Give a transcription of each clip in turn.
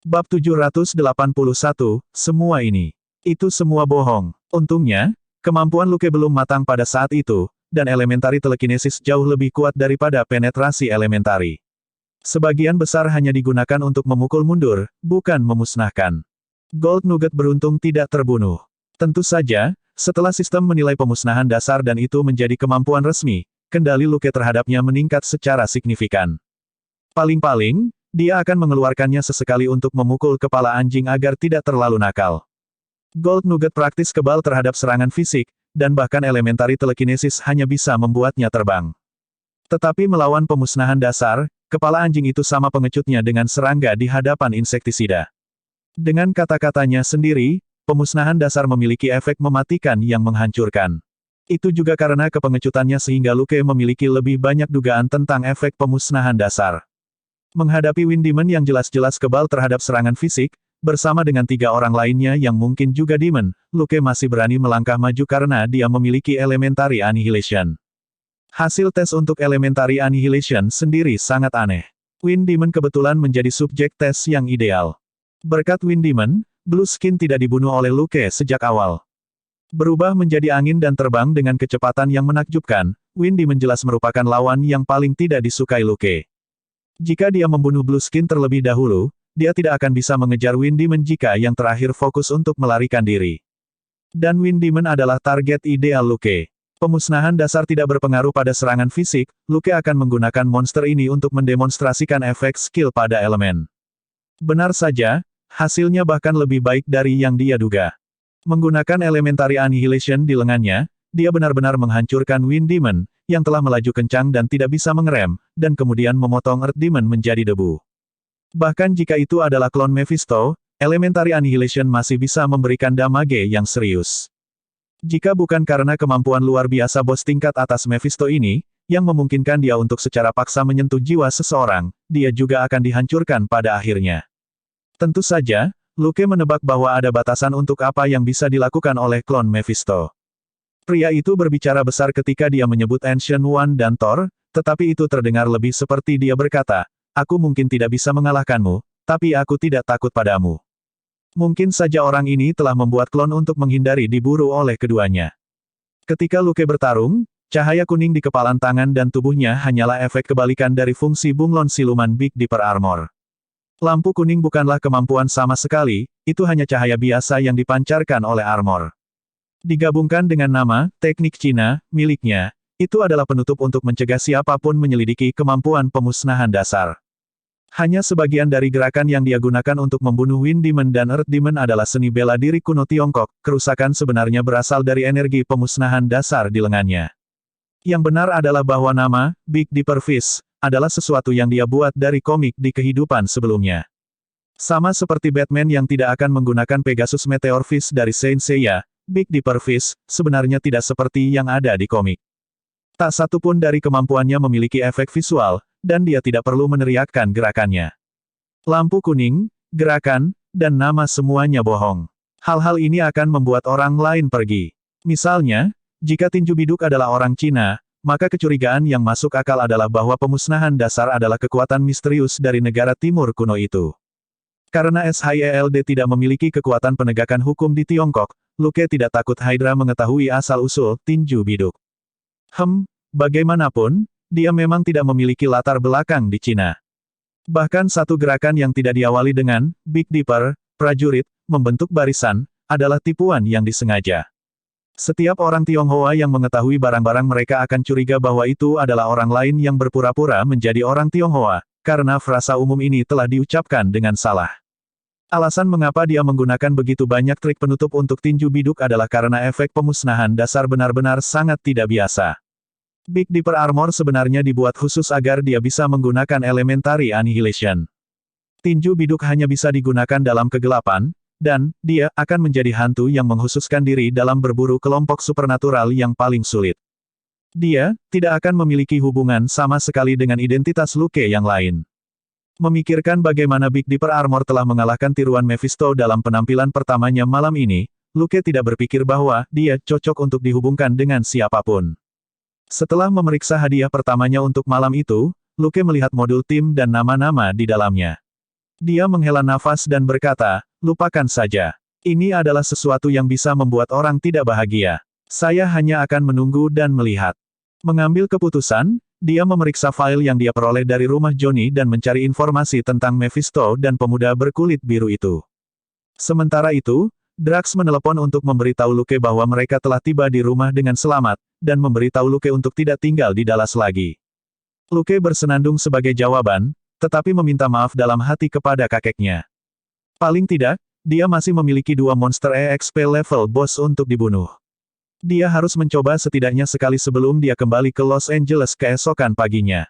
Bab 781, semua ini. Itu semua bohong. Untungnya, kemampuan Luke belum matang pada saat itu, dan elementari telekinesis jauh lebih kuat daripada penetrasi elementari. Sebagian besar hanya digunakan untuk memukul mundur, bukan memusnahkan. Gold Nugget beruntung tidak terbunuh. Tentu saja, setelah sistem menilai pemusnahan dasar dan itu menjadi kemampuan resmi, kendali Luke terhadapnya meningkat secara signifikan. Paling-paling, dia akan mengeluarkannya sesekali untuk memukul kepala anjing agar tidak terlalu nakal. Gold Nugget praktis kebal terhadap serangan fisik, dan bahkan elementari telekinesis hanya bisa membuatnya terbang. Tetapi melawan pemusnahan dasar, kepala anjing itu sama pengecutnya dengan serangga di hadapan insektisida. Dengan kata-katanya sendiri, pemusnahan dasar memiliki efek mematikan yang menghancurkan. Itu juga karena kepengecutannya sehingga Luke memiliki lebih banyak dugaan tentang efek pemusnahan dasar. Menghadapi Wind Demon yang jelas-jelas kebal terhadap serangan fisik, bersama dengan 3 orang lainnya yang mungkin juga Demon, Luke masih berani melangkah maju karena dia memiliki Elementary Annihilation. Hasil tes untuk Elementary Annihilation sendiri sangat aneh. Wind Demon kebetulan menjadi subjek tes yang ideal. Berkat Wind Demon, Blue Skin tidak dibunuh oleh Luke sejak awal. Berubah menjadi angin dan terbang dengan kecepatan yang menakjubkan, Wind Demon jelas merupakan lawan yang paling tidak disukai Luke. Jika dia membunuh Blue Skin terlebih dahulu, dia tidak akan bisa mengejar Wind Demon jika yang terakhir fokus untuk melarikan diri. Dan Wind Demon adalah target ideal Luke. Pemusnahan dasar tidak berpengaruh pada serangan fisik, Luke akan menggunakan monster ini untuk mendemonstrasikan efek skill pada elemen. Benar saja, hasilnya bahkan lebih baik dari yang dia duga. Menggunakan Elementary Annihilation di lengannya, dia benar-benar menghancurkan Wind Demon, yang telah melaju kencang dan tidak bisa mengerem, dan kemudian memotong Earth Demon menjadi debu. Bahkan jika itu adalah klon Mephisto, Elementary Annihilation masih bisa memberikan damage yang serius. Jika bukan karena kemampuan luar biasa bos tingkat atas Mephisto ini, yang memungkinkan dia untuk secara paksa menyentuh jiwa seseorang, dia juga akan dihancurkan pada akhirnya. Tentu saja, Luke menebak bahwa ada batasan untuk apa yang bisa dilakukan oleh klon Mephisto. Pria itu berbicara besar ketika dia menyebut Ancient One dan Thor, tetapi itu terdengar lebih seperti dia berkata, "Aku mungkin tidak bisa mengalahkanmu, tapi aku tidak takut padamu." Mungkin saja orang ini telah membuat klon untuk menghindari diburu oleh keduanya. Ketika Luke bertarung, cahaya kuning di kepalan tangan dan tubuhnya hanyalah efek kebalikan dari fungsi bunglon siluman Big Dipper Armor. Lampu kuning bukanlah kemampuan sama sekali, itu hanya cahaya biasa yang dipancarkan oleh armor. Digabungkan dengan nama, teknik Cina, miliknya, itu adalah penutup untuk mencegah siapapun menyelidiki kemampuan pemusnahan dasar. Hanya sebagian dari gerakan yang dia gunakan untuk membunuh Wind Demon dan Earth Demon adalah seni bela diri kuno Tiongkok, kerusakan sebenarnya berasal dari energi pemusnahan dasar di lengannya. Yang benar adalah bahwa nama, Big Dipper Fist, adalah sesuatu yang dia buat dari komik di kehidupan sebelumnya. Sama seperti Batman yang tidak akan menggunakan Pegasus Meteor Fist dari Saint Seiya, Big Dipper Fist sebenarnya tidak seperti yang ada di komik. Tak satu pun dari kemampuannya memiliki efek visual, dan dia tidak perlu meneriakkan gerakannya. Lampu kuning, gerakan, dan nama semuanya bohong. Hal-hal ini akan membuat orang lain pergi. Misalnya, jika tinju biduk adalah orang Cina, maka kecurigaan yang masuk akal adalah bahwa pemusnahan dasar adalah kekuatan misterius dari negara timur kuno itu. Karena SHIELD tidak memiliki kekuatan penegakan hukum di Tiongkok, Luke tidak takut Hydra mengetahui asal-usul tinju biduk. Bagaimanapun, dia memang tidak memiliki latar belakang di Cina. Bahkan satu gerakan yang tidak diawali dengan Big Dipper, prajurit, membentuk barisan, adalah tipuan yang disengaja. Setiap orang Tionghoa yang mengetahui barang-barang mereka akan curiga bahwa itu adalah orang lain yang berpura-pura menjadi orang Tionghoa, karena frasa umum ini telah diucapkan dengan salah. Alasan mengapa dia menggunakan begitu banyak trik penutup untuk tinju biduk adalah karena efek pemusnahan dasar benar-benar sangat tidak biasa. Big Dipper Armor sebenarnya dibuat khusus agar dia bisa menggunakan Elementary Annihilation. Tinju biduk hanya bisa digunakan dalam kegelapan, dan dia akan menjadi hantu yang menghususkan diri dalam berburu kelompok supernatural yang paling sulit. Dia tidak akan memiliki hubungan sama sekali dengan identitas Luke yang lain. Memikirkan bagaimana Big Dipper Armor telah mengalahkan tiruan Mephisto dalam penampilan pertamanya malam ini, Luke tidak berpikir bahwa dia cocok untuk dihubungkan dengan siapapun. Setelah memeriksa hadiah pertamanya untuk malam itu, Luke melihat modul tim dan nama-nama di dalamnya. Dia menghela nafas dan berkata, lupakan saja. Ini adalah sesuatu yang bisa membuat orang tidak bahagia. Saya hanya akan menunggu dan melihat. Mengambil keputusan, dia memeriksa file yang dia peroleh dari rumah Johnny dan mencari informasi tentang Mephisto dan pemuda berkulit biru itu. Sementara itu, Drax menelepon untuk memberitahu Luke bahwa mereka telah tiba di rumah dengan selamat, dan memberitahu Luke untuk tidak tinggal di Dallas lagi. Luke bersenandung sebagai jawaban, tetapi meminta maaf dalam hati kepada kakeknya. Paling tidak, dia masih memiliki 2 monster EXP level boss untuk dibunuh. Dia harus mencoba setidaknya sekali sebelum dia kembali ke Los Angeles keesokan paginya.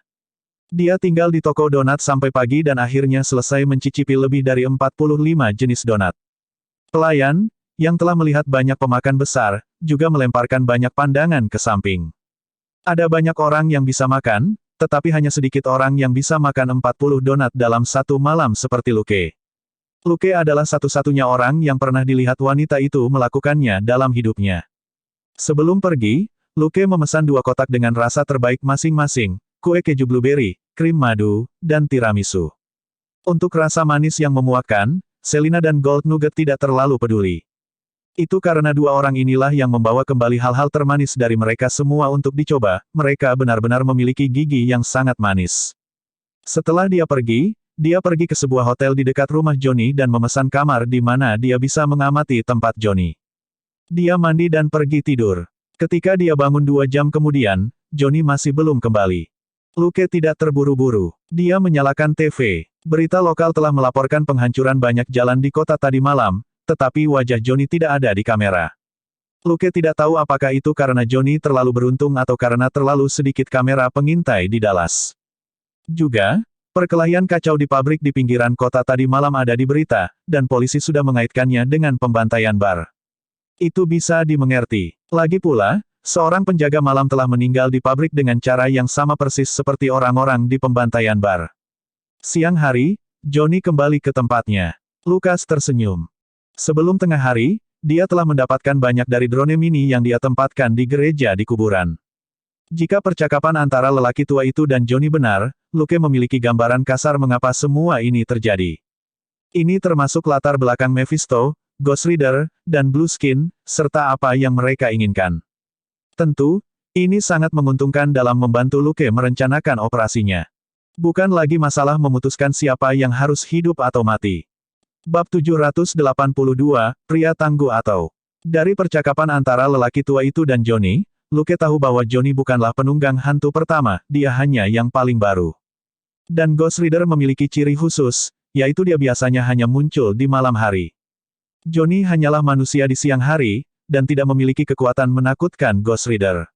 Dia tinggal di toko donat sampai pagi dan akhirnya selesai mencicipi lebih dari 45 jenis donat. Pelayan, yang telah melihat banyak pemakan besar, juga melemparkan banyak pandangan ke samping. Ada banyak orang yang bisa makan, tetapi hanya sedikit orang yang bisa makan 40 donat dalam satu malam seperti Luke. Luke adalah satu-satunya orang yang pernah dilihat wanita itu melakukannya dalam hidupnya. Sebelum pergi, Luke memesan 2 kotak dengan rasa terbaik masing-masing, kue keju blueberry, krim madu, dan tiramisu. Untuk rasa manis yang memuakkan, Selina dan Gold Nugget tidak terlalu peduli. Itu karena 2 orang inilah yang membawa kembali hal-hal termanis dari mereka semua untuk dicoba, mereka benar-benar memiliki gigi yang sangat manis. Setelah dia pergi ke sebuah hotel di dekat rumah Johnny dan memesan kamar di mana dia bisa mengamati tempat Johnny. Dia mandi dan pergi tidur. Ketika dia bangun 2 jam kemudian, Johnny masih belum kembali. Luke tidak terburu-buru. Dia menyalakan TV. Berita lokal telah melaporkan penghancuran banyak jalan di kota tadi malam, tetapi wajah Johnny tidak ada di kamera. Luke tidak tahu apakah itu karena Johnny terlalu beruntung atau karena terlalu sedikit kamera pengintai di Dallas. Juga, perkelahian kacau di pabrik di pinggiran kota tadi malam ada di berita, dan polisi sudah mengaitkannya dengan pembantaian bar. Itu bisa dimengerti. Lagi pula, seorang penjaga malam telah meninggal di pabrik dengan cara yang sama persis seperti orang-orang di pembantaian bar. Siang hari, Johnny kembali ke tempatnya. Lucas tersenyum. Sebelum tengah hari, dia telah mendapatkan banyak dari drone mini yang dia tempatkan di gereja di kuburan. Jika percakapan antara lelaki tua itu dan Johnny benar, Luke memiliki gambaran kasar mengapa semua ini terjadi. Ini termasuk latar belakang Mephisto, Ghost Rider, dan Blueskin, serta apa yang mereka inginkan. Tentu, ini sangat menguntungkan dalam membantu Luke merencanakan operasinya. Bukan lagi masalah memutuskan siapa yang harus hidup atau mati. Bab 782, Pria Tangguh atau. Dari percakapan antara lelaki tua itu dan Johnny, Luke tahu bahwa Johnny bukanlah penunggang hantu pertama, dia hanya yang paling baru. Dan Ghost Rider memiliki ciri khusus, yaitu dia biasanya hanya muncul di malam hari. Johnny hanyalah manusia di siang hari, dan tidak memiliki kekuatan menakutkan Ghost Rider.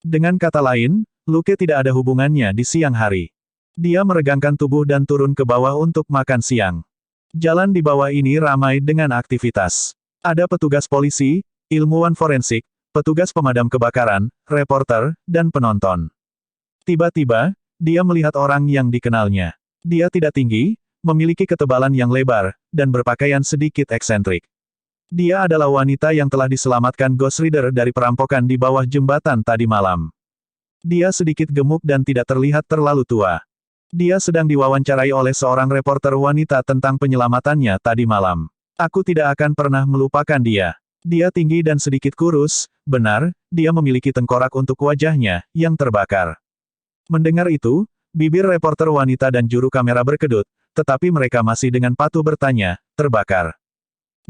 Dengan kata lain, Luke tidak ada hubungannya di siang hari. Dia meregangkan tubuh dan turun ke bawah untuk makan siang. Jalan di bawah ini ramai dengan aktivitas. Ada petugas polisi, ilmuwan forensik, petugas pemadam kebakaran, reporter, dan penonton. Tiba-tiba, dia melihat orang yang dikenalnya. Dia tidak tinggi, memiliki ketebalan yang lebar, dan berpakaian sedikit eksentrik. Dia adalah wanita yang telah diselamatkan Ghost Rider dari perampokan di bawah jembatan tadi malam. Dia sedikit gemuk dan tidak terlihat terlalu tua. Dia sedang diwawancarai oleh seorang reporter wanita tentang penyelamatannya tadi malam. Aku tidak akan pernah melupakan dia. Dia tinggi dan sedikit kurus, benar, dia memiliki tengkorak untuk wajahnya, yang terbakar. Mendengar itu, bibir reporter wanita dan juru kamera berkedut, tetapi mereka masih dengan patuh bertanya, terbakar.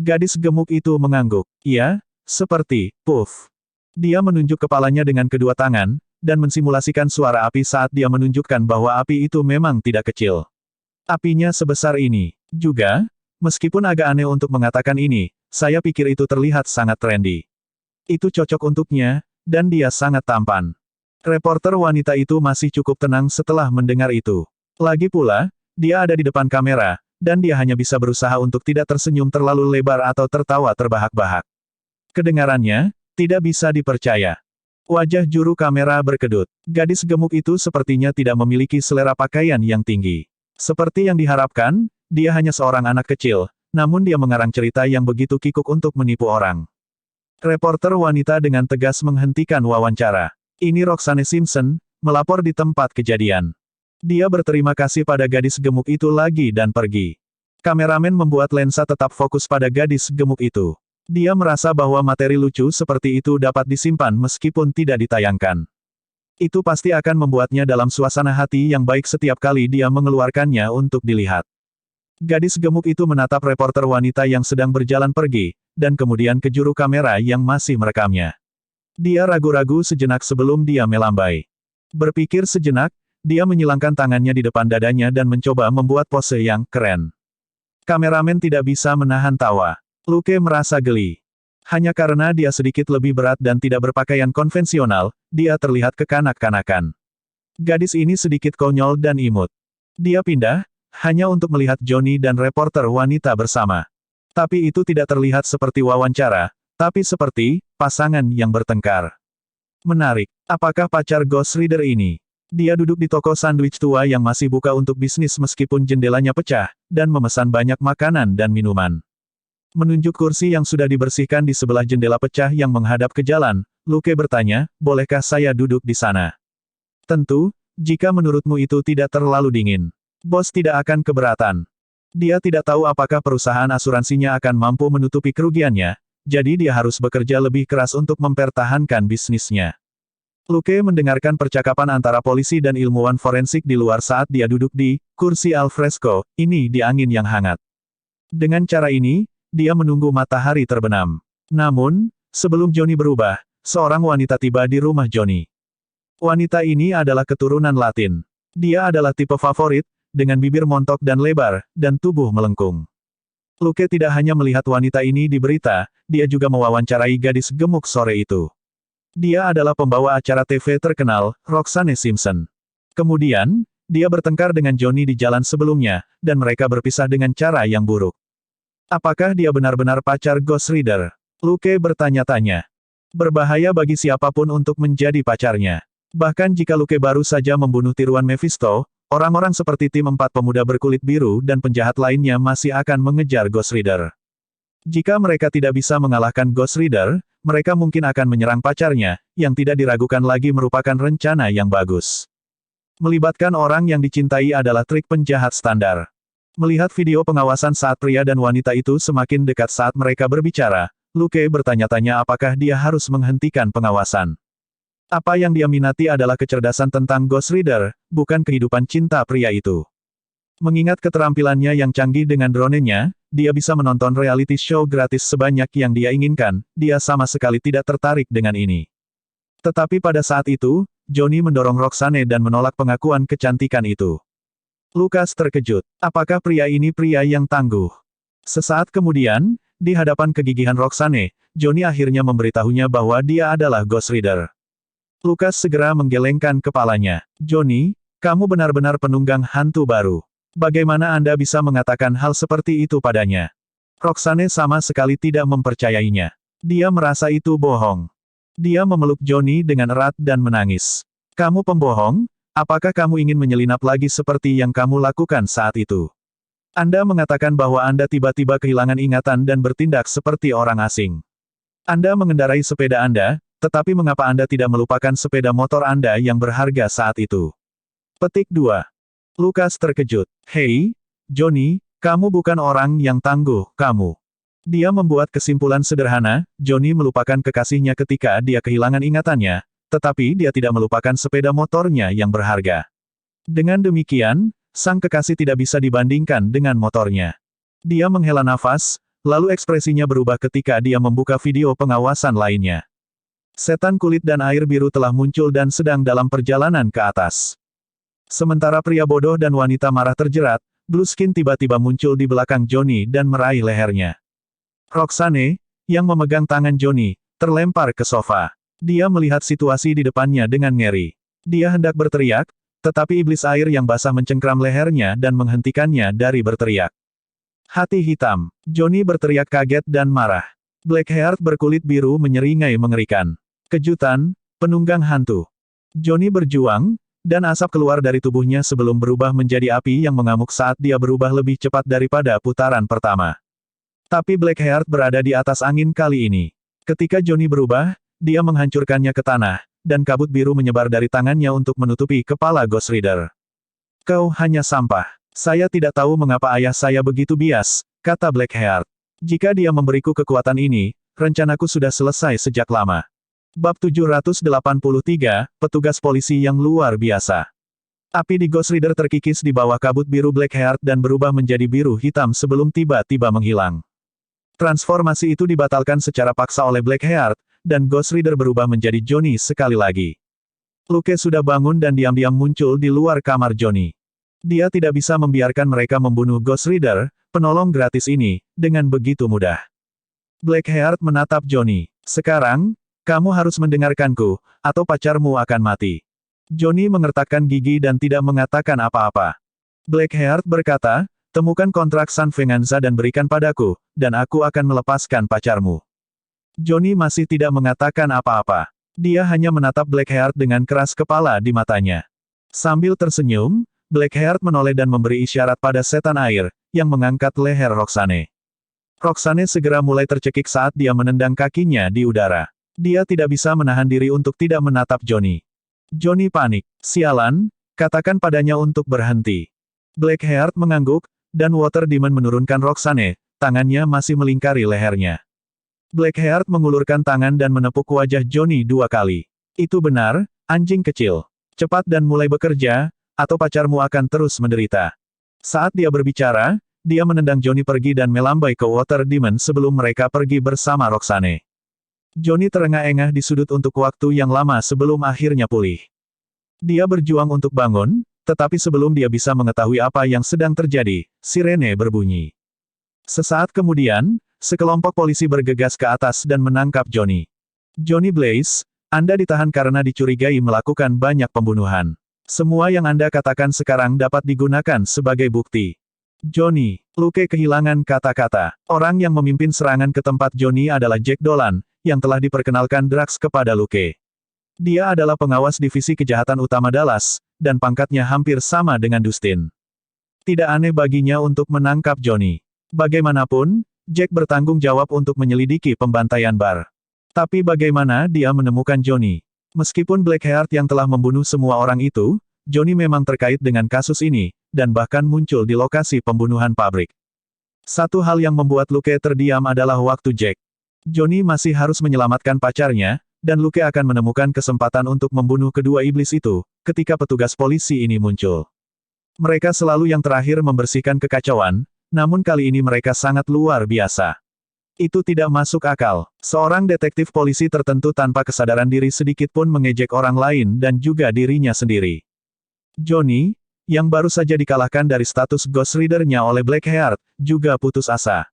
Gadis gemuk itu mengangguk. Iya, seperti, puff. Dia menunjuk kepalanya dengan kedua tangan, dan mensimulasikan suara api saat dia menunjukkan bahwa api itu memang tidak kecil. Apinya sebesar ini. Juga, meskipun agak aneh untuk mengatakan ini, saya pikir itu terlihat sangat trendy. Itu cocok untuknya, dan dia sangat tampan. Reporter wanita itu masih cukup tenang setelah mendengar itu. Lagi pula, dia ada di depan kamera, dan dia hanya bisa berusaha untuk tidak tersenyum terlalu lebar atau tertawa terbahak-bahak. Kedengarannya, tidak bisa dipercaya. Wajah juru kamera berkedut. Gadis gemuk itu sepertinya tidak memiliki selera pakaian yang tinggi. Seperti yang diharapkan, dia hanya seorang anak kecil, namun dia mengarang cerita yang begitu kikuk untuk menipu orang. Reporter wanita dengan tegas menghentikan wawancara. Ini Roxanne Simpson, melapor di tempat kejadian. Dia berterima kasih pada gadis gemuk itu lagi dan pergi. Kameramen membuat lensa tetap fokus pada gadis gemuk itu. Dia merasa bahwa materi lucu seperti itu dapat disimpan meskipun tidak ditayangkan. Itu pasti akan membuatnya dalam suasana hati yang baik setiap kali dia mengeluarkannya untuk dilihat. Gadis gemuk itu menatap reporter wanita yang sedang berjalan pergi, dan kemudian ke juru kamera yang masih merekamnya. Dia ragu-ragu sejenak sebelum dia melambai. Berpikir sejenak, dia menyilangkan tangannya di depan dadanya dan mencoba membuat pose yang keren. Kameramen tidak bisa menahan tawa. Luke merasa geli. Hanya karena dia sedikit lebih berat dan tidak berpakaian konvensional, dia terlihat kekanak-kanakan. Gadis ini sedikit konyol dan imut. Dia pindah, hanya untuk melihat Johnny dan reporter wanita bersama. Tapi itu tidak terlihat seperti wawancara, tapi seperti pasangan yang bertengkar. Menarik, apakah pacar Ghost Rider ini? Dia duduk di toko sandwich tua yang masih buka untuk bisnis meskipun jendelanya pecah, dan memesan banyak makanan dan minuman. Menunjuk kursi yang sudah dibersihkan di sebelah jendela pecah yang menghadap ke jalan, Luke bertanya, bolehkah saya duduk di sana? Tentu, jika menurutmu itu tidak terlalu dingin. Bos tidak akan keberatan. Dia tidak tahu apakah perusahaan asuransinya akan mampu menutupi kerugiannya, jadi dia harus bekerja lebih keras untuk mempertahankan bisnisnya. Luke mendengarkan percakapan antara polisi dan ilmuwan forensik di luar saat dia duduk di kursi alfresco, ini di angin yang hangat. Dengan cara ini, dia menunggu matahari terbenam. Namun, sebelum Johnny berubah, seorang wanita tiba di rumah Johnny. Wanita ini adalah keturunan Latin. Dia adalah tipe favorit, dengan bibir montok dan lebar, dan tubuh melengkung. Luke tidak hanya melihat wanita ini di berita, dia juga mewawancarai gadis gemuk sore itu. Dia adalah pembawa acara TV terkenal, Roxanne Simpson. Kemudian, dia bertengkar dengan Johnny di jalan sebelumnya, dan mereka berpisah dengan cara yang buruk. Apakah dia benar-benar pacar Ghost Rider? Luke bertanya-tanya. Berbahaya bagi siapapun untuk menjadi pacarnya. Bahkan jika Luke baru saja membunuh tiruan Mephisto, orang-orang seperti tim 4 pemuda berkulit biru dan penjahat lainnya masih akan mengejar Ghost Rider. Jika mereka tidak bisa mengalahkan Ghost Rider, mereka mungkin akan menyerang pacarnya, yang tidak diragukan lagi merupakan rencana yang bagus. Melibatkan orang yang dicintai adalah trik penjahat standar. Melihat video pengawasan saat pria dan wanita itu semakin dekat saat mereka berbicara, Luke bertanya-tanya apakah dia harus menghentikan pengawasan. Apa yang dia minati adalah kecerdasan tentang Ghost Rider, bukan kehidupan cinta pria itu. Mengingat keterampilannya yang canggih dengan drone-nya, dia bisa menonton reality show gratis sebanyak yang dia inginkan, dia sama sekali tidak tertarik dengan ini. Tetapi pada saat itu, Johnny mendorong Roxanne dan menolak pengakuan kecantikan itu. Lucas terkejut. Apakah pria ini pria yang tangguh? Sesaat kemudian, di hadapan kegigihan Roxanne, Johnny akhirnya memberitahunya bahwa dia adalah Ghost Rider. Lucas segera menggelengkan kepalanya. Johnny, kamu benar-benar penunggang hantu baru. Bagaimana Anda bisa mengatakan hal seperti itu padanya? Roxanne sama sekali tidak mempercayainya. Dia merasa itu bohong. Dia memeluk Johnny dengan erat dan menangis. Kamu pembohong? Apakah kamu ingin menyelinap lagi seperti yang kamu lakukan saat itu? Anda mengatakan bahwa Anda tiba-tiba kehilangan ingatan dan bertindak seperti orang asing. Anda mengendarai sepeda Anda, tetapi mengapa Anda tidak melupakan sepeda motor Anda yang berharga saat itu? Petik 2. Lucas terkejut. Hei, Johnny, kamu bukan orang yang tangguh, kamu. Dia membuat kesimpulan sederhana, Johnny melupakan kekasihnya ketika dia kehilangan ingatannya, tetapi dia tidak melupakan sepeda motornya yang berharga. Dengan demikian, sang kekasih tidak bisa dibandingkan dengan motornya. Dia menghela nafas, lalu ekspresinya berubah ketika dia membuka video pengawasan lainnya. Setan kulit dan air biru telah muncul dan sedang dalam perjalanan ke atas. Sementara pria bodoh dan wanita marah terjerat, Blueskin tiba-tiba muncul di belakang Johnny dan meraih lehernya. Roxanne, yang memegang tangan Johnny, terlempar ke sofa. Dia melihat situasi di depannya dengan ngeri. Dia hendak berteriak, tetapi iblis air yang basah mencengkram lehernya dan menghentikannya dari berteriak. Hati hitam. Johnny berteriak kaget dan marah. Blackheart berkulit biru menyeringai mengerikan. Kejutan, penunggang hantu. Johnny berjuang, dan asap keluar dari tubuhnya sebelum berubah menjadi api yang mengamuk saat dia berubah lebih cepat daripada putaran pertama. Tapi Blackheart berada di atas angin kali ini. Ketika Johnny berubah, dia menghancurkannya ke tanah, dan kabut biru menyebar dari tangannya untuk menutupi kepala Ghost Rider. Kau hanya sampah. Saya tidak tahu mengapa ayah saya begitu bias, kata Blackheart. Jika dia memberiku kekuatan ini, rencanaku sudah selesai sejak lama. Bab 783, Petugas Polisi yang Luar Biasa. Api di Ghost Rider terkikis di bawah kabut biru Blackheart dan berubah menjadi biru hitam sebelum tiba-tiba menghilang. Transformasi itu dibatalkan secara paksa oleh Blackheart, dan Ghost Rider berubah menjadi Johnny sekali lagi. Luke sudah bangun dan diam-diam muncul di luar kamar Johnny. Dia tidak bisa membiarkan mereka membunuh Ghost Rider, penolong gratis ini, dengan begitu mudah. Blackheart menatap Johnny. Sekarang, kamu harus mendengarkanku, atau pacarmu akan mati. Johnny mengertakkan gigi dan tidak mengatakan apa-apa. Blackheart berkata, temukan kontrak San Venganza dan berikan padaku, dan aku akan melepaskan pacarmu. Johnny masih tidak mengatakan apa-apa. Dia hanya menatap Blackheart dengan keras kepala di matanya. Sambil tersenyum, Blackheart menoleh dan memberi isyarat pada setan air, yang mengangkat leher Roxane. Roxane segera mulai tercekik saat dia menendang kakinya di udara. Dia tidak bisa menahan diri untuk tidak menatap Johnny. Johnny panik. Sialan, katakan padanya untuk berhenti. Blackheart mengangguk, dan Water Demon menurunkan Roxane, tangannya masih melingkari lehernya. Blackheart mengulurkan tangan dan menepuk wajah Johnny 2 kali. Itu benar, anjing kecil. Cepat dan mulai bekerja, atau pacarmu akan terus menderita. Saat dia berbicara, dia menendang Johnny pergi dan melambai ke Water Demon sebelum mereka pergi bersama Roxane. Johnny terengah-engah di sudut untuk waktu yang lama sebelum akhirnya pulih. Dia berjuang untuk bangun, tetapi sebelum dia bisa mengetahui apa yang sedang terjadi, sirene berbunyi. Sesaat kemudian, sekelompok polisi bergegas ke atas dan menangkap Johnny. Johnny Blaze, Anda ditahan karena dicurigai melakukan banyak pembunuhan. Semua yang Anda katakan sekarang dapat digunakan sebagai bukti. Johnny, Luke kehilangan kata-kata. Orang yang memimpin serangan ke tempat Johnny adalah Jack Dolan, yang telah diperkenalkan Drax kepada Luke. Dia adalah pengawas divisi kejahatan utama Dallas, dan pangkatnya hampir sama dengan Dustin. Tidak aneh baginya untuk menangkap Johnny. Bagaimanapun, Jack bertanggung jawab untuk menyelidiki pembantaian bar. Tapi bagaimana dia menemukan Johnny? Meskipun Blackheart yang telah membunuh semua orang itu, Johnny memang terkait dengan kasus ini, dan bahkan muncul di lokasi pembunuhan pabrik. Satu hal yang membuat Luke terdiam adalah waktu Jack. Johnny masih harus menyelamatkan pacarnya, dan Luke akan menemukan kesempatan untuk membunuh kedua iblis itu, ketika petugas polisi ini muncul. Mereka selalu yang terakhir membersihkan kekacauan, namun kali ini mereka sangat luar biasa. Itu tidak masuk akal. Seorang detektif polisi tertentu tanpa kesadaran diri sedikit pun mengejek orang lain dan juga dirinya sendiri. Johnny, yang baru saja dikalahkan dari status Ghost Rider-nya oleh Blackheart, juga putus asa.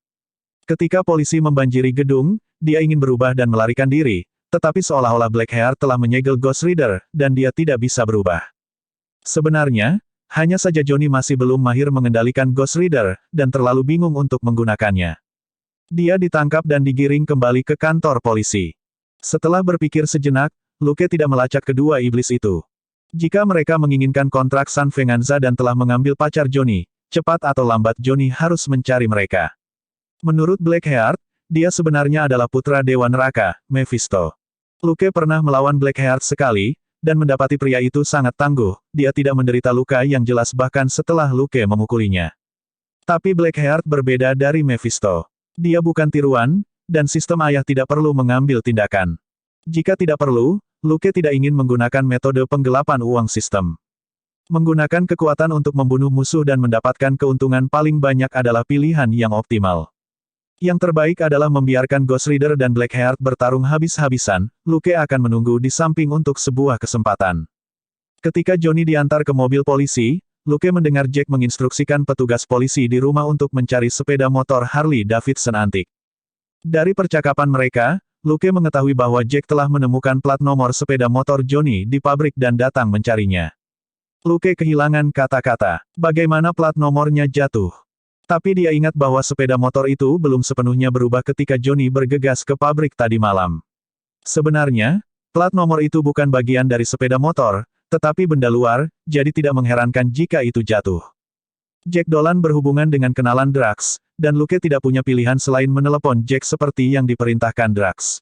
Ketika polisi membanjiri gedung, dia ingin berubah dan melarikan diri, tetapi seolah-olah Blackheart telah menyegel Ghost Rider, dan dia tidak bisa berubah. Sebenarnya, hanya saja Johnny masih belum mahir mengendalikan Ghost Rider, dan terlalu bingung untuk menggunakannya. Dia ditangkap dan digiring kembali ke kantor polisi. Setelah berpikir sejenak, Luke tidak melacak kedua iblis itu. Jika mereka menginginkan kontrak San Venganza dan telah mengambil pacar Johnny, cepat atau lambat Johnny harus mencari mereka. Menurut Blackheart, dia sebenarnya adalah putra Dewa Neraka, Mephisto. Luke pernah melawan Blackheart sekali, dan mendapati pria itu sangat tangguh, dia tidak menderita luka yang jelas bahkan setelah Luke memukulinya. Tapi Blackheart berbeda dari Mephisto. Dia bukan tiruan, dan sistem ayah tidak perlu mengambil tindakan. Jika tidak perlu, Luke tidak ingin menggunakan metode penggelapan uang sistem. Menggunakan kekuatan untuk membunuh musuh dan mendapatkan keuntungan paling banyak adalah pilihan yang optimal. Yang terbaik adalah membiarkan Ghost Rider dan Blackheart bertarung habis-habisan, Luke akan menunggu di samping untuk sebuah kesempatan. Ketika Johnny diantar ke mobil polisi, Luke mendengar Jack menginstruksikan petugas polisi di rumah untuk mencari sepeda motor Harley Davidson antik. Dari percakapan mereka, Luke mengetahui bahwa Jack telah menemukan plat nomor sepeda motor Johnny di pabrik dan datang mencarinya. Luke kehilangan kata-kata. Bagaimana plat nomornya jatuh? Tapi dia ingat bahwa sepeda motor itu belum sepenuhnya berubah ketika Johnny bergegas ke pabrik tadi malam. Sebenarnya, plat nomor itu bukan bagian dari sepeda motor, tetapi benda luar, jadi tidak mengherankan jika itu jatuh. Jack Dolan berhubungan dengan kenalan Drax, dan Luke tidak punya pilihan selain menelepon Jack seperti yang diperintahkan Drax.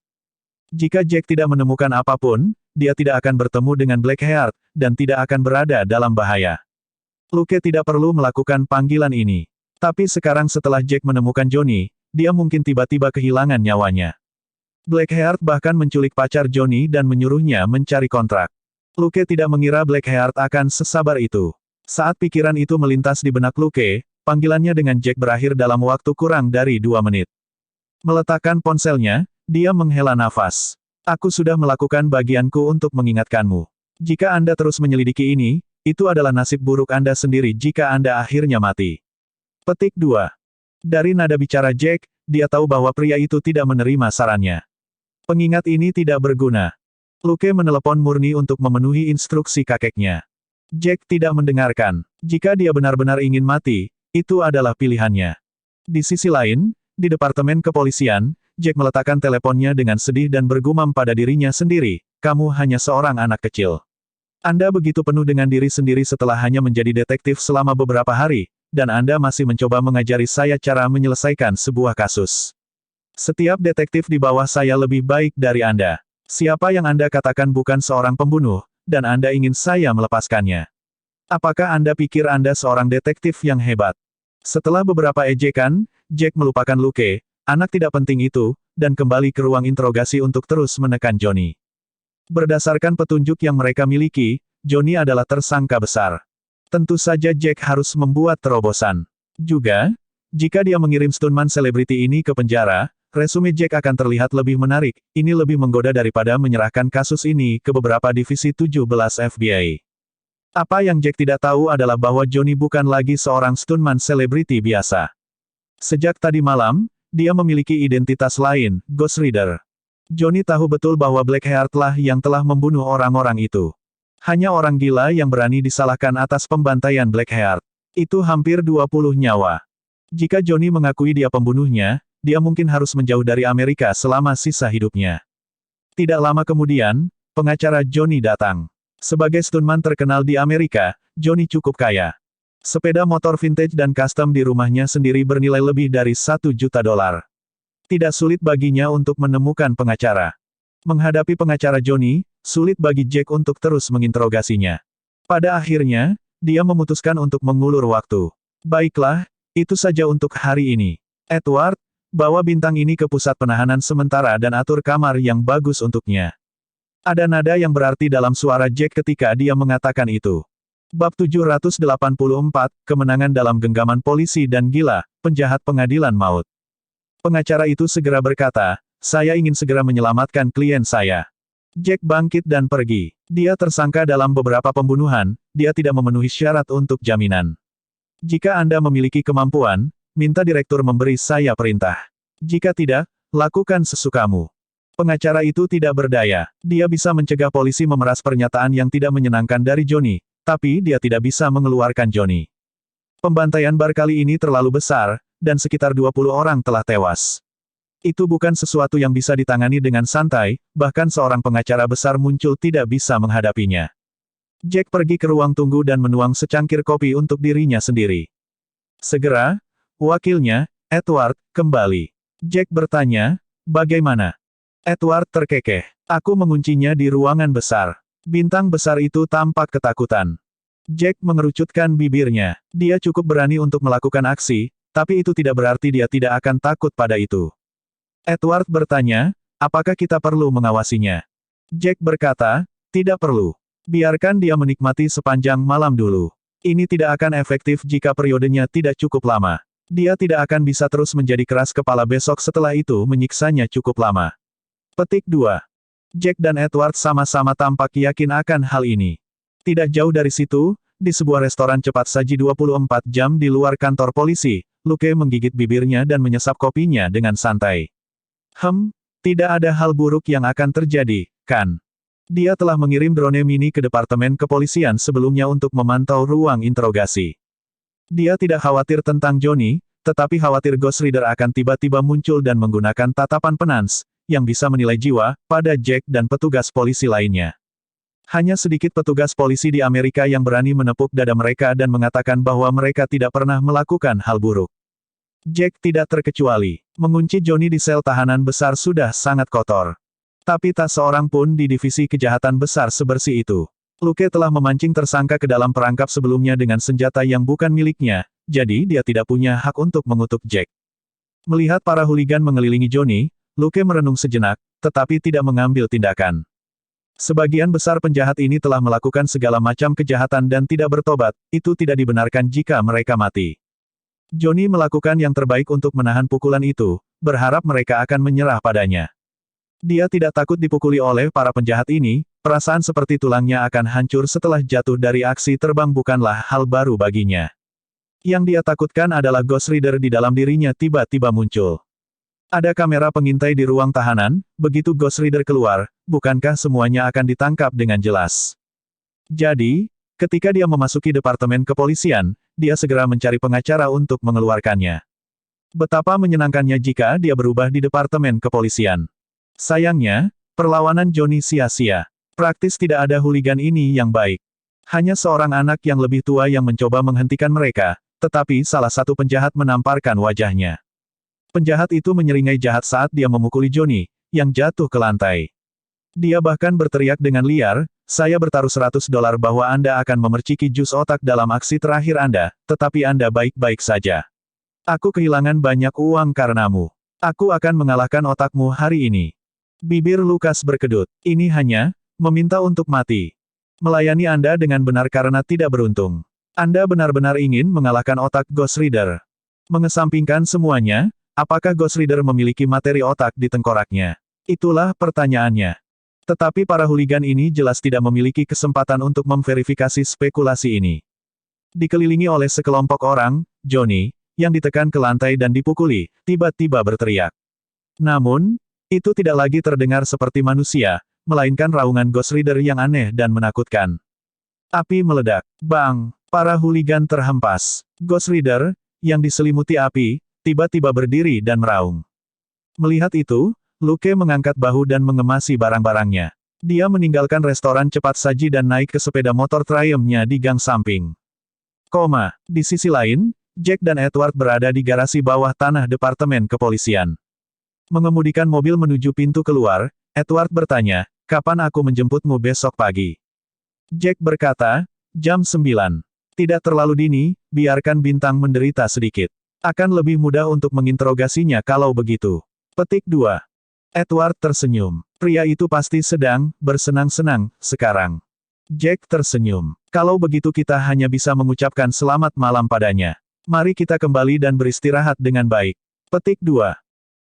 Jika Jack tidak menemukan apapun, dia tidak akan bertemu dengan Blackheart, dan tidak akan berada dalam bahaya. Luke tidak perlu melakukan panggilan ini. Tapi sekarang setelah Jack menemukan Johnny, dia mungkin tiba-tiba kehilangan nyawanya. Blackheart bahkan menculik pacar Johnny dan menyuruhnya mencari kontrak. Luke tidak mengira Blackheart akan sesabar itu. Saat pikiran itu melintas di benak Luke, panggilannya dengan Jack berakhir dalam waktu kurang dari 2 menit. Meletakkan ponselnya, dia menghela nafas. Aku sudah melakukan bagianku untuk mengingatkanmu. Jika Anda terus menyelidiki ini, itu adalah nasib buruk Anda sendiri jika Anda akhirnya mati. Petik 2. Dari nada bicara Jack, dia tahu bahwa pria itu tidak menerima sarannya. Pengingat ini tidak berguna. Luke menelepon murni untuk memenuhi instruksi kakeknya. Jack tidak mendengarkan. Jika dia benar-benar ingin mati, itu adalah pilihannya. Di sisi lain, di departemen kepolisian, Jack meletakkan teleponnya dengan sedih dan bergumam pada dirinya sendiri, "Kamu hanya seorang anak kecil. Anda begitu penuh dengan diri sendiri setelah hanya menjadi detektif selama beberapa hari, dan Anda masih mencoba mengajari saya cara menyelesaikan sebuah kasus. Setiap detektif di bawah saya lebih baik dari Anda. Siapa yang Anda katakan bukan seorang pembunuh, dan Anda ingin saya melepaskannya? Apakah Anda pikir Anda seorang detektif yang hebat?" Setelah beberapa ejekan, Jack melupakan Luke, anak tidak penting itu, dan kembali ke ruang interogasi untuk terus menekan Johnny. Berdasarkan petunjuk yang mereka miliki, Johnny adalah tersangka besar. Tentu saja Jack harus membuat terobosan. Juga, jika dia mengirim stuntman selebriti ini ke penjara, resume Jack akan terlihat lebih menarik. Ini lebih menggoda daripada menyerahkan kasus ini ke beberapa divisi 17 FBI. Apa yang Jack tidak tahu adalah bahwa Johnny bukan lagi seorang stuntman selebriti biasa. Sejak tadi malam, dia memiliki identitas lain, Ghost Rider. Johnny tahu betul bahwa Blackheart lah yang telah membunuh orang-orang itu. Hanya orang gila yang berani disalahkan atas pembantaian Blackheart. Itu hampir 20 nyawa. Jika Johnny mengakui dia pembunuhnya, dia mungkin harus menjauh dari Amerika selama sisa hidupnya. Tidak lama kemudian, pengacara Johnny datang. Sebagai stuntman terkenal di Amerika, Johnny cukup kaya. Sepeda motor vintage dan custom di rumahnya sendiri bernilai lebih dari $1 juta. Tidak sulit baginya untuk menemukan pengacara. Menghadapi pengacara Johnny, sulit bagi Jack untuk terus menginterogasinya. Pada akhirnya, dia memutuskan untuk mengulur waktu. Baiklah, itu saja untuk hari ini. Edward, bawa bintang ini ke pusat penahanan sementara dan atur kamar yang bagus untuknya. Ada nada yang berarti dalam suara Jack ketika dia mengatakan itu. Bab 784, Kemenangan dalam Genggaman Polisi dan Gila, Penjahat Pengadilan Maut. Pengacara itu segera berkata, "Saya ingin segera menyelamatkan klien saya." Jack bangkit dan pergi. Dia tersangka dalam beberapa pembunuhan, dia tidak memenuhi syarat untuk jaminan. Jika Anda memiliki kemampuan, minta direktur memberi saya perintah. Jika tidak, lakukan sesukamu. Pengacara itu tidak berdaya. Dia bisa mencegah polisi memeras pernyataan yang tidak menyenangkan dari Johnny, tapi dia tidak bisa mengeluarkan Johnny. Pembantaian bar kali ini terlalu besar, dan sekitar 20 orang telah tewas. Itu bukan sesuatu yang bisa ditangani dengan santai, bahkan seorang pengacara besar muncul tidak bisa menghadapinya. Jack pergi ke ruang tunggu dan menuang secangkir kopi untuk dirinya sendiri. Segera, wakilnya, Edward, kembali. Jack bertanya, "Bagaimana?" Edward terkekeh. "Aku menguncinya di ruangan besar." Bintang besar itu tampak ketakutan. Jack mengerucutkan bibirnya. Dia cukup berani untuk melakukan aksi, tapi itu tidak berarti dia tidak akan takut pada itu. Edward bertanya, "Apakah kita perlu mengawasinya?" Jack berkata, "Tidak perlu. Biarkan dia menikmati sepanjang malam dulu. Ini tidak akan efektif jika periodenya tidak cukup lama. Dia tidak akan bisa terus menjadi keras kepala besok setelah itu menyiksanya cukup lama." Petik 2. Jack dan Edward sama-sama tampak yakin akan hal ini. Tidak jauh dari situ, di sebuah restoran cepat saji 24 jam di luar kantor polisi, Luke menggigit bibirnya dan menyesap kopinya dengan santai. Tidak ada hal buruk yang akan terjadi, kan? Dia telah mengirim drone mini ke departemen kepolisian sebelumnya untuk memantau ruang interogasi. Dia tidak khawatir tentang Johnny, tetapi khawatir Ghost Rider akan tiba-tiba muncul dan menggunakan tatapan penans, yang bisa menilai jiwa, pada Jack dan petugas polisi lainnya. Hanya sedikit petugas polisi di Amerika yang berani menepuk dada mereka dan mengatakan bahwa mereka tidak pernah melakukan hal buruk. Jack tidak terkecuali. Mengunci Johnny di sel tahanan besar sudah sangat kotor. Tapi tak seorang pun di divisi kejahatan besar sebersih itu. Luke telah memancing tersangka ke dalam perangkap sebelumnya dengan senjata yang bukan miliknya, jadi dia tidak punya hak untuk mengutuk Jack. Melihat para hooligan mengelilingi Johnny, Luke merenung sejenak, tetapi tidak mengambil tindakan. Sebagian besar penjahat ini telah melakukan segala macam kejahatan dan tidak bertobat, itu tidak dibenarkan jika mereka mati. Johnny melakukan yang terbaik untuk menahan pukulan itu, berharap mereka akan menyerah padanya. Dia tidak takut dipukuli oleh para penjahat ini, perasaan seperti tulangnya akan hancur setelah jatuh dari aksi terbang bukanlah hal baru baginya. Yang dia takutkan adalah Ghost Rider di dalam dirinya tiba-tiba muncul. Ada kamera pengintai di ruang tahanan, begitu Ghost Rider keluar, bukankah semuanya akan ditangkap dengan jelas? Jadi, ketika dia memasuki departemen kepolisian, dia segera mencari pengacara untuk mengeluarkannya. Betapa menyenangkannya jika dia berubah di departemen kepolisian. Sayangnya, perlawanan Johnny sia-sia. Praktis tidak ada hooligan ini yang baik. Hanya seorang anak yang lebih tua yang mencoba menghentikan mereka, tetapi salah satu penjahat menamparkan wajahnya. Penjahat itu menyeringai jahat saat dia memukuli Johnny, yang jatuh ke lantai. Dia bahkan berteriak dengan liar, "Saya bertaruh $100 bahwa Anda akan memerciki jus otak dalam aksi terakhir Anda, tetapi Anda baik-baik saja. Aku kehilangan banyak uang karenamu. Aku akan mengalahkan otakmu hari ini." Bibir Lukas berkedut. Ini hanya meminta untuk mati. Melayani Anda dengan benar karena tidak beruntung. Anda benar-benar ingin mengalahkan otak Ghost Rider. Mengesampingkan semuanya, apakah Ghost Rider memiliki materi otak di tengkoraknya? Itulah pertanyaannya. Tetapi para hooligan ini jelas tidak memiliki kesempatan untuk memverifikasi spekulasi ini. Dikelilingi oleh sekelompok orang, Johnny, yang ditekan ke lantai dan dipukuli, tiba-tiba berteriak. Namun, itu tidak lagi terdengar seperti manusia, melainkan raungan Ghost Rider yang aneh dan menakutkan. Api meledak. Bang! Para hooligan terhempas. Ghost Rider, yang diselimuti api, tiba-tiba berdiri dan meraung. Melihat itu, Luke mengangkat bahu dan mengemasi barang-barangnya. Dia meninggalkan restoran cepat saji dan naik ke sepeda motor Triumph-nya di gang samping. Di sisi lain, Jack dan Edward berada di garasi bawah tanah departemen kepolisian. Mengemudikan mobil menuju pintu keluar, Edward bertanya, "Kapan aku menjemputmu besok pagi?" Jack berkata, "Jam 9. Tidak terlalu dini, biarkan Bintang menderita sedikit. Akan lebih mudah untuk menginterogasinya kalau begitu." Petik 2. Edward tersenyum. Pria itu pasti sedang bersenang-senang sekarang. Jack tersenyum. Kalau begitu kita hanya bisa mengucapkan selamat malam padanya. Mari kita kembali dan beristirahat dengan baik. Petik 2.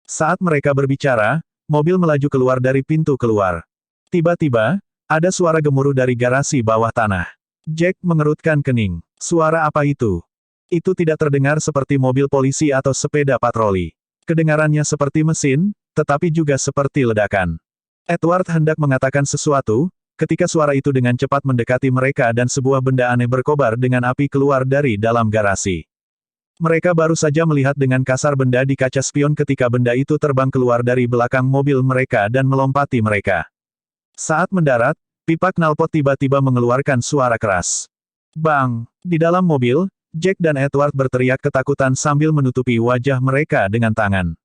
Saat mereka berbicara, mobil melaju keluar dari pintu keluar. Tiba-tiba, ada suara gemuruh dari garasi bawah tanah. Jack mengerutkan kening. Suara apa itu? Itu tidak terdengar seperti mobil polisi atau sepeda patroli. Kedengarannya seperti mesin, tetapi juga seperti ledakan. Edward hendak mengatakan sesuatu, ketika suara itu dengan cepat mendekati mereka dan sebuah benda aneh berkobar dengan api keluar dari dalam garasi. Mereka baru saja melihat dengan kasar benda di kaca spion ketika benda itu terbang keluar dari belakang mobil mereka dan melompati mereka. Saat mendarat, pipa knalpot tiba-tiba mengeluarkan suara keras. Bang! Di dalam mobil, Jack dan Edward berteriak ketakutan sambil menutupi wajah mereka dengan tangan.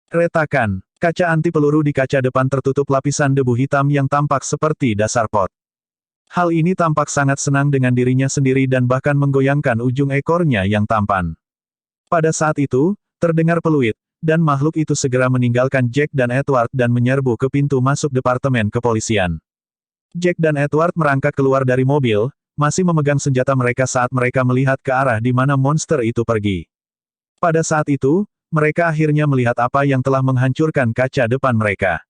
Retakan. Kaca anti peluru di kaca depan tertutup lapisan debu hitam yang tampak seperti dasar pot. Hal ini tampak sangat senang dengan dirinya sendiri dan bahkan menggoyangkan ujung ekornya yang tampan. Pada saat itu, terdengar peluit, dan makhluk itu segera meninggalkan Jack dan Edward dan menyerbu ke pintu masuk departemen kepolisian. Jack dan Edward merangkak keluar dari mobil, masih memegang senjata mereka saat mereka melihat ke arah di mana monster itu pergi. Pada saat itu, mereka akhirnya melihat apa yang telah menghancurkan kaca depan mereka.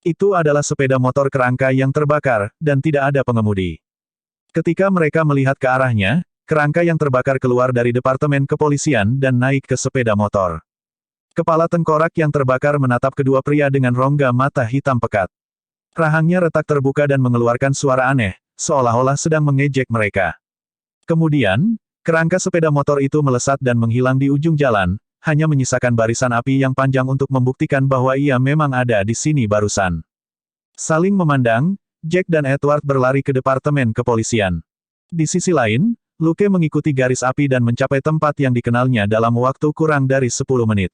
Itu adalah sepeda motor kerangka yang terbakar, dan tidak ada pengemudi. Ketika mereka melihat ke arahnya, kerangka yang terbakar keluar dari departemen kepolisian dan naik ke sepeda motor. Kepala tengkorak yang terbakar menatap kedua pria dengan rongga mata hitam pekat. Rahangnya retak terbuka dan mengeluarkan suara aneh, seolah-olah sedang mengejek mereka. Kemudian, kerangka sepeda motor itu melesat dan menghilang di ujung jalan, hanya menyisakan barisan api yang panjang untuk membuktikan bahwa ia memang ada di sini barusan. Saling memandang, Jack dan Edward berlari ke departemen kepolisian. Di sisi lain, Luke mengikuti garis api dan mencapai tempat yang dikenalnya dalam waktu kurang dari 10 menit.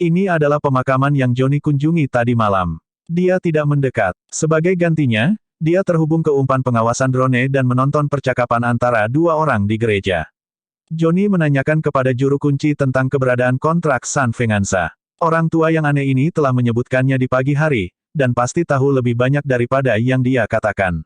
Ini adalah pemakaman yang Johnny kunjungi tadi malam. Dia tidak mendekat. Sebagai gantinya, Dia terhubung ke umpan pengawasan drone dan menonton percakapan antara dua orang di gereja. Johnny menanyakan kepada juru kunci tentang keberadaan kontrak San Venganza. Orang tua yang aneh ini telah menyebutkannya di pagi hari, dan pasti tahu lebih banyak daripada yang dia katakan.